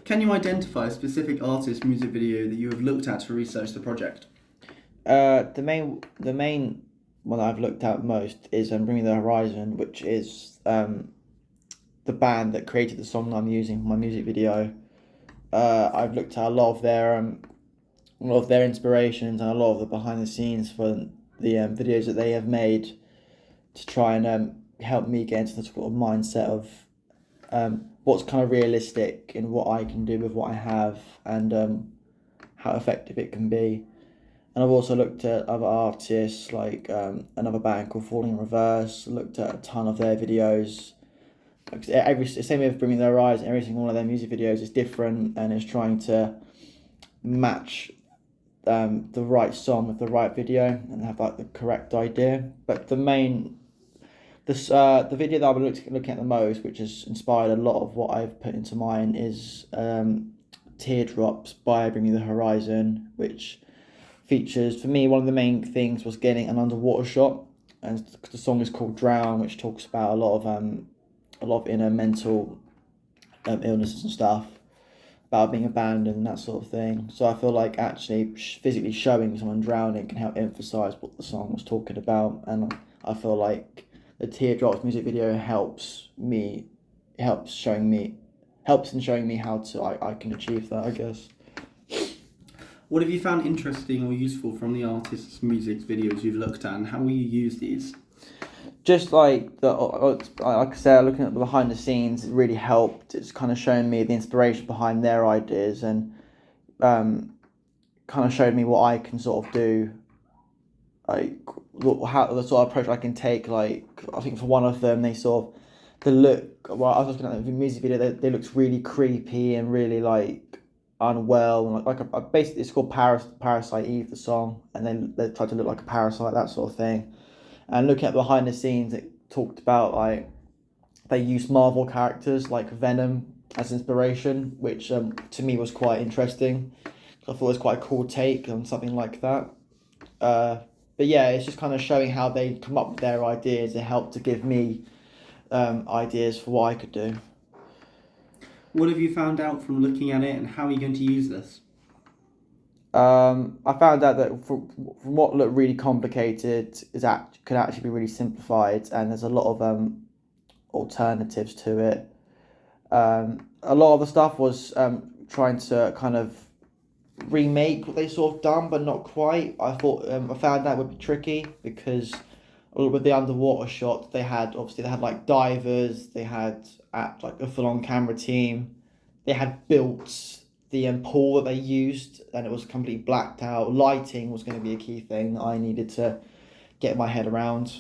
Can you identify a specific artist music video that you have looked at to research the project? The main one that I've looked at most is Bringing the Horizon, which is the band that created the song that I'm using for my music video. I've looked at a lot of their inspirations and a lot of the behind the scenes for the videos that they have made to try and help me get into the sort of mindset of what's kind of realistic in what I can do with what I have and how effective it can be. And I've also looked at other artists like another band called Falling in Reverse. Looked at a ton of their videos. Like every same with Bringing Their Eyes, every single one of their music videos is different and is trying to match the right song with the right video and have like the correct idea. But the video that I've been looking at the most, which has inspired a lot of what I've put into mine, is Teardrops by Bring Me the Horizon, which features, for me, one of the main things was getting an underwater shot, and the song is called Drown, which talks about a lot of inner mental illnesses and stuff, about being abandoned and that sort of thing. So I feel like actually physically showing someone drowning can help emphasize what the song was talking about, and I feel like the Teardrops music video helps showing me helps in showing me how I can achieve that, I guess. What have you found interesting or useful from the artist's music videos you've looked at, and how will you use these? Just like like I said, looking at the behind the scenes, it really helped. It's kind of shown me the inspiration behind their ideas and um, kind of showed me what I can sort of do, like how the sort of approach I can take. Like I think for one of them, they sort of the look. Well, I was looking at the music video. They looked really creepy and really like unwell and basically it's called Parasite Eve, the song, and they tried to look like a parasite, that sort of thing. And looking at behind the scenes, it talked about like they used Marvel characters like Venom as inspiration, which to me was quite interesting. I thought it was quite a cool take on something like that. Uh, but yeah, it's just kind of showing how they come up with their ideas. It helped to give me ideas for what I could do. What have you found out from looking at it, and how are you going to use this? I found out that from what looked really complicated could actually be really simplified, and there's a lot of alternatives to it. A lot of the stuff was trying to kind of remake what they sort of done, but not quite. I found that would be tricky because with the underwater shots, they had like divers, they had like a full on camera team, they had built the pool that they used, and it was completely blacked out. Lighting was going to be a key thing that I needed to get my head around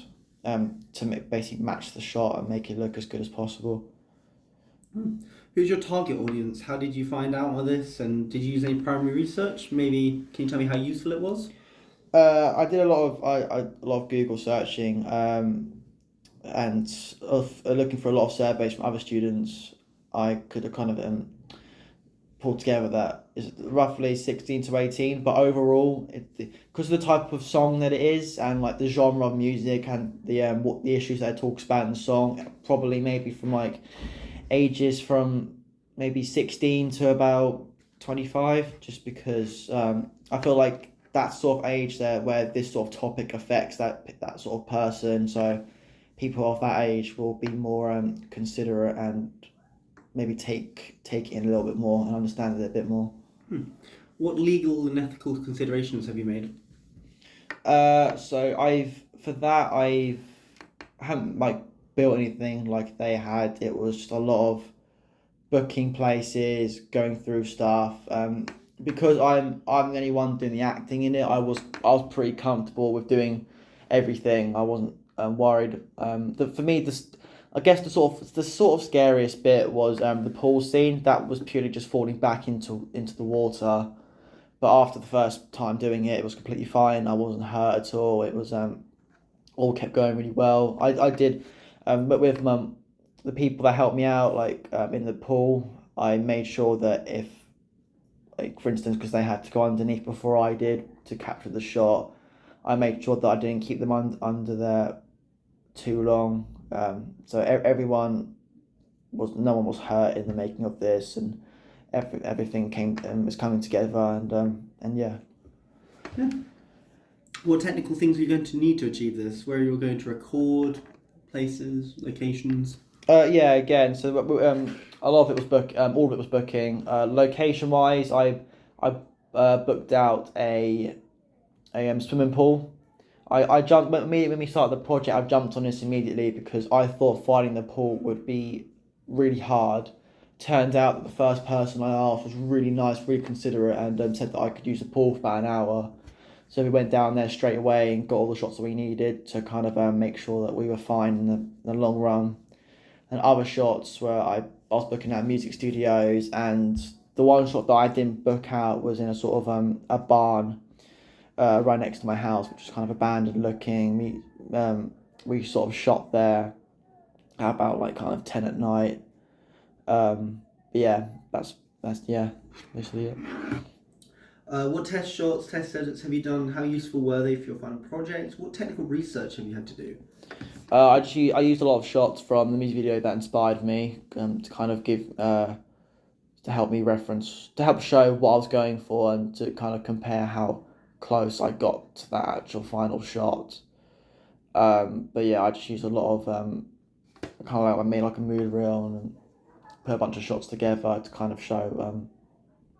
to basically match the shot and make it look as good as possible. Who's your target audience? How did you find out all this, and did you use any primary research? Maybe can you tell me how useful it was? I did a lot of Google searching and of looking for a lot of surveys from other students. I could have kind of pulled together that is roughly 16 to 18, but overall, because of the type of song that it is and like the genre of music and the what the issues that it talks about in the song, probably maybe from like ages from maybe 16 to about 25, just because I feel like that sort of age there where this sort of topic affects that sort of person. So people of that age will be more considerate and maybe take it in a little bit more and understand it a bit more. What legal and ethical considerations have you made? So I haven't like built anything like they had. It was just a lot of booking places, going through stuff. Because I'm the only one doing the acting in it. I was pretty comfortable with doing everything. I wasn't worried. For me, I guess the sort of scariest bit was the pool scene. That was purely just falling back into the water. But after the first time doing it, it was completely fine. I wasn't hurt at all. It was all kept going really well. I did, but with the people that helped me out, like in the pool, I made sure that if, like for instance, because they had to go underneath before I did to capture the shot, I made sure that I didn't keep them under there too long. So everyone no one was hurt in the making of this, and everything was coming together, and yeah. Yeah. What technical things are you going to need to achieve this? Where you're going to record, places, locations? Yeah, again, so a lot of it was all of it was booking. Location wise, I booked out a swimming pool. I jumped when we started the project. I jumped on this immediately because I thought finding the pool would be really hard. Turned out that the first person I asked was really nice, really considerate, and said that I could use the pool for about an hour. So we went down there straight away and got all the shots that we needed to kind of make sure that we were fine in the long run. And other shots where I was booking out music studios, and the one shot that I didn't book out was in a sort of a barn right next to my house, which is kind of abandoned looking. We sort of shot there at about like kind of 10 at night. But yeah, that's yeah, basically it. What test shots, test edits have you done? How useful were they for your final project? What technical research have you had to do? I used a lot of shots from the music video that inspired me to kind of give to help me reference to help show what I was going for and to kind of compare how close I got to that actual final shot. But yeah, I just used a lot of kind of like I made like a mood reel and put a bunch of shots together to kind of show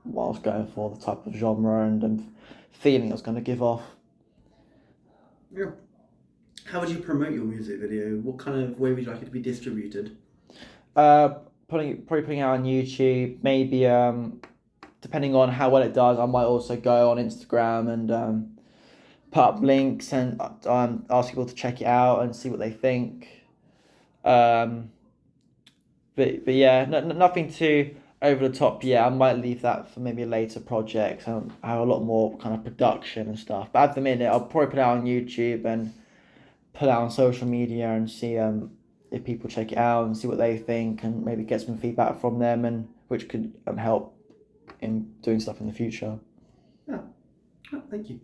what I was going for, the type of genre and feeling I was going to give off. Yeah. How would you promote your music video? What kind of way would you like it to be distributed? Probably putting it out on YouTube. Maybe depending on how well it does, I might also go on Instagram and put up links and ask people to check it out and see what they think. But yeah, nothing too over the top. Yeah, I might leave that for maybe a later project. I have a lot more kind of production and stuff. But at the minute, I'll probably put it out on YouTube and put it out on social media and see if people check it out and see what they think and maybe get some feedback from them and which could help in doing stuff in the future. Yeah. Oh, thank you.